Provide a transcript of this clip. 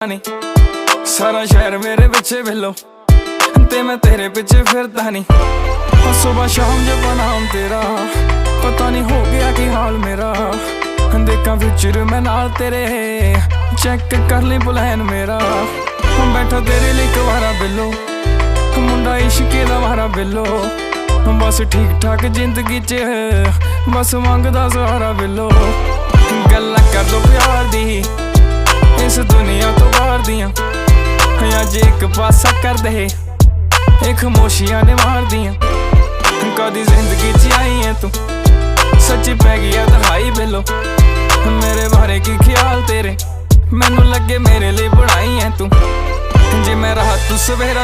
नहीं सारा शहर मेरे पीछे वेलो ते मैं तेरे पीछे फिरता नहीं। सुबह शाम जब नाम तेरा पता नहीं हो गया कि हाल मेरा। देखा फ्यूचर मैं नाल तेरे चेक कर ली प्लान मेरा। बैठा तेरे लिए कवारा बिलो मुंडा इश्के दा मारा बिलो। बस ठीक ठाक जिंदगी च बस मंगदा सहारा बिलो। गल्लां कर दो प्यार दी इस दुनिया तो बाहर दियां। अज एक पासा कर दे एक खामोशियां ने मार दियां। कदी जिंदगी च आई है तू सच्ची पै गया दहाई बेलो। मेरे बारे की ख्याल तेरे मैनू लगे मेरे लिए बनाई है तू। जे मैं रहा तू सवेरा